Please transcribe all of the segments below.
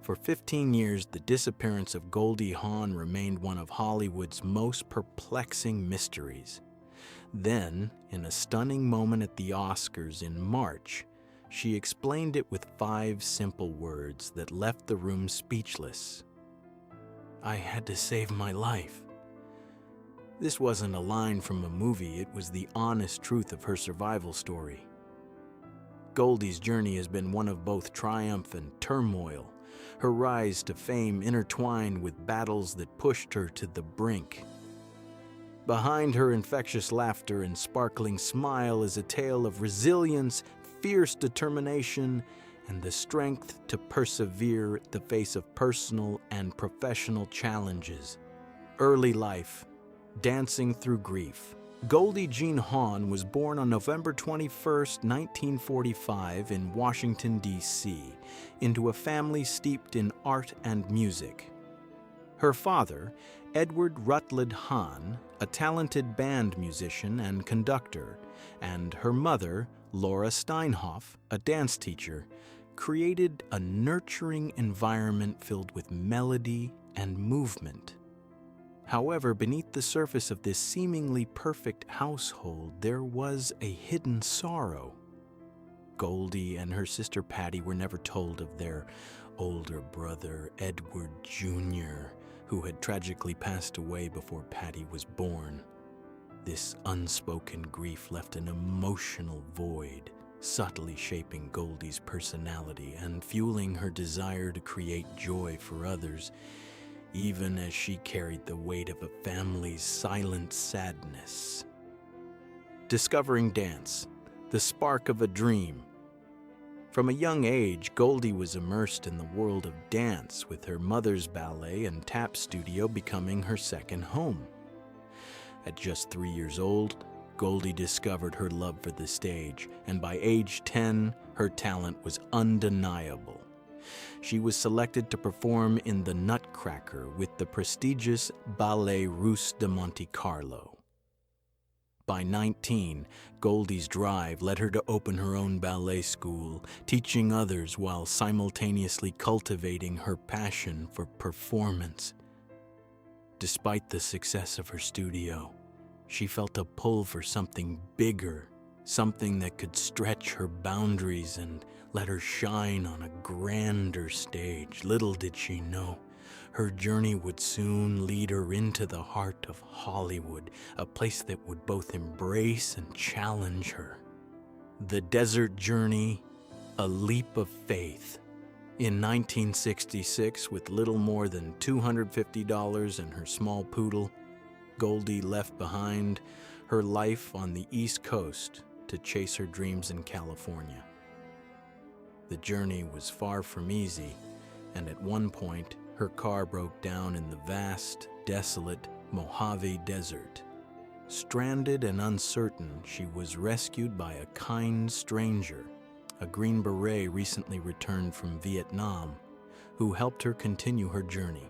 For 15 years, the disappearance of Goldie Hawn remained one of Hollywood's most perplexing mysteries. Then, in a stunning moment at the Oscars in March, she explained it with 5 simple words that left the room speechless. "I had to save my life." This wasn't a line from a movie, it was the honest truth of her survival story. Goldie's journey has been one of both triumph and turmoil, her rise to fame intertwined with battles that pushed her to the brink. Behind her infectious laughter and sparkling smile is a tale of resilience, fierce determination, and the strength to persevere at the face of personal and professional challenges. Early life, dancing through grief. Goldie Jean Hawn was born on November 21, 1945 in Washington, D.C., into a family steeped in art and music. Her father, Edward Rutland Hahn, a talented band musician and conductor, and her mother, Laura Steinhoff, a dance teacher, created a nurturing environment filled with melody and movement. However, beneath the surface of this seemingly perfect household, there was a hidden sorrow. Goldie and her sister Patty were never told of their older brother, Edward Jr., who had tragically passed away before Patty was born. This unspoken grief left an emotional void, subtly shaping Goldie's personality and fueling her desire to create joy for others, even as she carried the weight of a family's silent sadness. Discovering dance, the spark of a dream. From a young age, Goldie was immersed in the world of dance, with her mother's ballet and tap studio becoming her second home. At just 3 years old, Goldie discovered her love for the stage, and by age 10, her talent was undeniable. She was selected to perform in the Nutcracker with the prestigious Ballet Russe de Monte Carlo. By 19, Goldie's drive led her to open her own ballet school, teaching others while simultaneously cultivating her passion for performance. Despite the success of her studio, she felt a pull for something bigger, something that could stretch her boundaries and let her shine on a grander stage. Little did she know, her journey would soon lead her into the heart of Hollywood, a place that would both embrace and challenge her. The desert journey, a leap of faith. In 1966, with little more than $250 and her small poodle, Goldie left behind her life on the East Coast to chase her dreams in California. The journey was far from easy, and at one point, her car broke down in the vast, desolate Mojave Desert. Stranded and uncertain, she was rescued by a kind stranger, a Green Beret recently returned from Vietnam, who helped her continue her journey.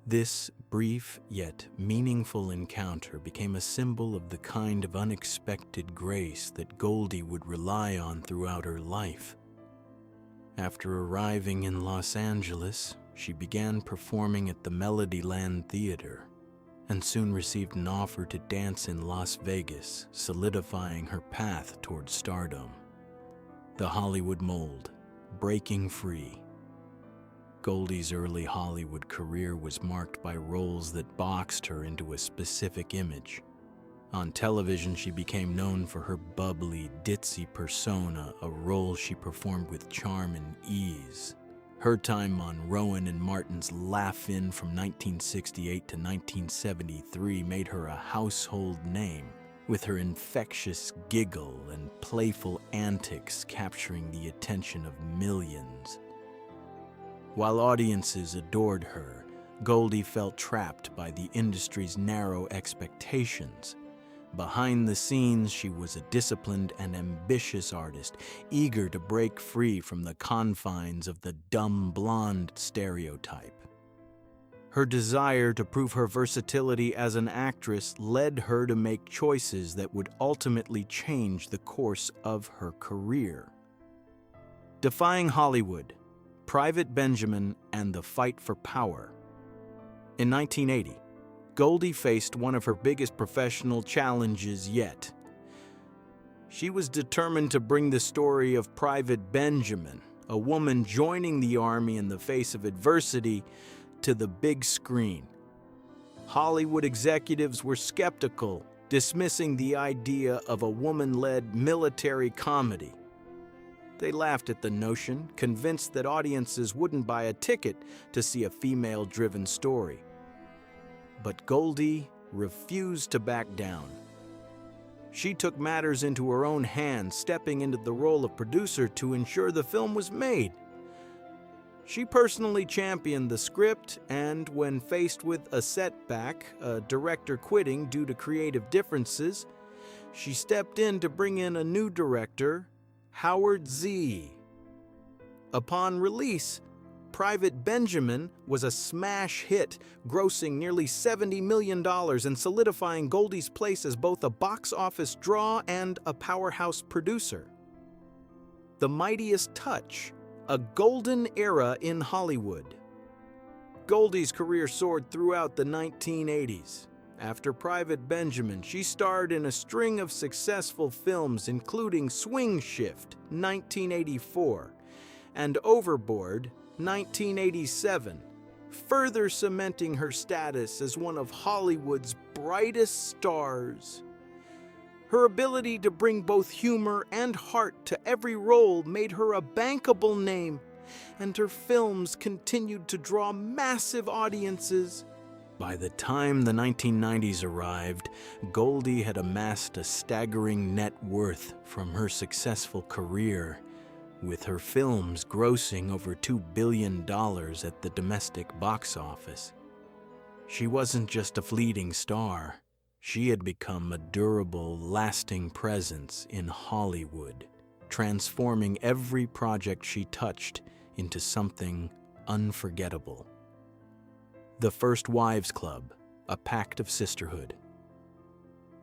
This brief yet meaningful encounter became a symbol of the kind of unexpected grace that Goldie would rely on throughout her life. After arriving in Los Angeles, she began performing at the Melodyland Theater and soon received an offer to dance in Las Vegas, solidifying her path toward stardom. The Hollywood mold, breaking free. Goldie's early Hollywood career was marked by roles that boxed her into a specific image. On television, she became known for her bubbly, ditzy persona, a role she performed with charm and ease. Her time on Rowan and Martin's Laugh-In from 1968 to 1973 made her a household name, with her infectious giggle and playful antics capturing the attention of millions. While audiences adored her, Goldie felt trapped by the industry's narrow expectations. Behind the scenes, she was a disciplined and ambitious artist, eager to break free from the confines of the dumb blonde stereotype. Her desire to prove her versatility as an actress led her to make choices that would ultimately change the course of her career. Defying Hollywood, Private Benjamin and the Fight for Power. In 1980, Goldie faced one of her biggest professional challenges yet. She was determined to bring the story of Private Benjamin, a woman joining the army in the face of adversity, to the big screen. Hollywood executives were skeptical, dismissing the idea of a woman-led military comedy. They laughed at the notion, convinced that audiences wouldn't buy a ticket to see a female-driven story. But Goldie refused to back down. She took matters into her own hands, stepping into the role of producer to ensure the film was made. She personally championed the script, and when faced with a setback, a director quitting due to creative differences, she stepped in to bring in a new director, Howard Z. Upon release, Private Benjamin was a smash hit, grossing nearly $70 million and solidifying Goldie's place as both a box office draw and a powerhouse producer. The Mightiest Touch, a golden era in Hollywood. Goldie's career soared throughout the 1980s. After Private Benjamin, she starred in a string of successful films including Swing Shift, 1984, and Overboard, 1987, further cementing her status as one of Hollywood's brightest stars. Her ability to bring both humor and heart to every role made her a bankable name, and her films continued to draw massive audiences. By the time the 1990s arrived, Goldie had amassed a staggering net worth from her successful career, with her films grossing over $2 billion at the domestic box office. She wasn't just a fleeting star. She had become a durable, lasting presence in Hollywood, transforming every project she touched into something unforgettable. The First Wives Club, a pact of sisterhood.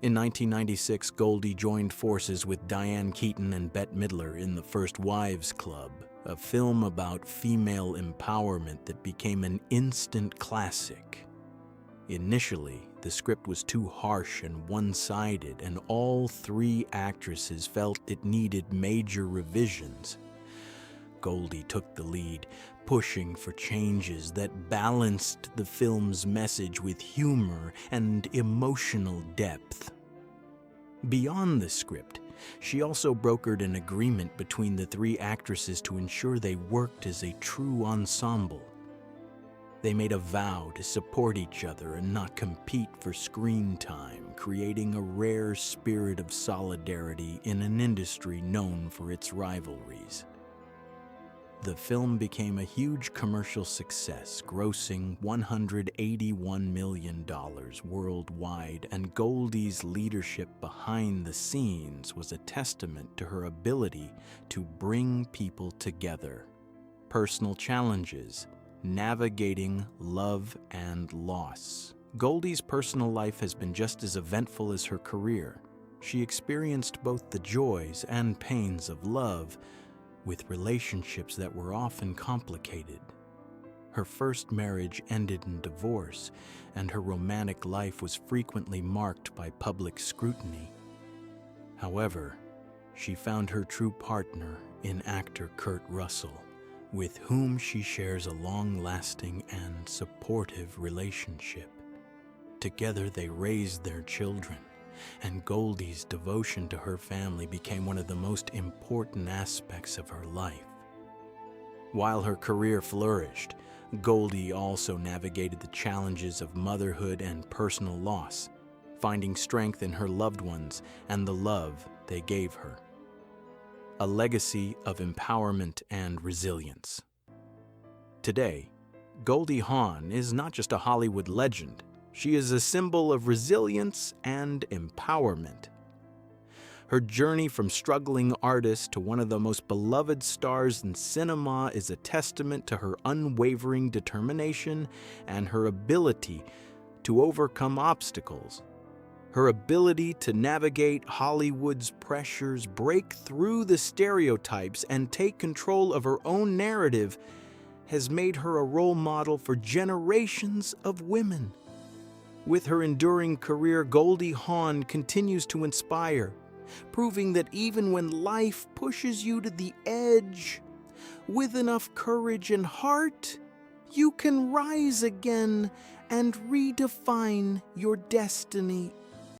In 1996, Goldie joined forces with Diane Keaton and Bette Midler in The First Wives Club, a film about female empowerment that became an instant classic. Initially, the script was too harsh and one-sided, and all three actresses felt it needed major revisions. Goldie took the lead, pushing for changes that balanced the film's message with humor and emotional depth. Beyond the script, she also brokered an agreement between the three actresses to ensure they worked as a true ensemble. They made a vow to support each other and not compete for screen time, creating a rare spirit of solidarity in an industry known for its rivalries. The film became a huge commercial success, grossing $181 million worldwide, and Goldie's leadership behind the scenes was a testament to her ability to bring people together. Personal challenges, navigating love and loss. Goldie's personal life has been just as eventful as her career. She experienced both the joys and pains of love, with relationships that were often complicated. Her first marriage ended in divorce, and her romantic life was frequently marked by public scrutiny. However, she found her true partner in actor Kurt Russell, with whom she shares a long-lasting and supportive relationship. Together they raised their children, and Goldie's devotion to her family became one of the most important aspects of her life. While her career flourished, Goldie also navigated the challenges of motherhood and personal loss, finding strength in her loved ones and the love they gave her. A legacy of empowerment and resilience. Today, Goldie Hawn is not just a Hollywood legend. She is a symbol of resilience and empowerment. Her journey from struggling artist to one of the most beloved stars in cinema is a testament to her unwavering determination and her ability to overcome obstacles. Her ability to navigate Hollywood's pressures, break through the stereotypes, and take control of her own narrative has made her a role model for generations of women. With her enduring career, Goldie Hawn continues to inspire, proving that even when life pushes you to the edge, with enough courage and heart, you can rise again and redefine your destiny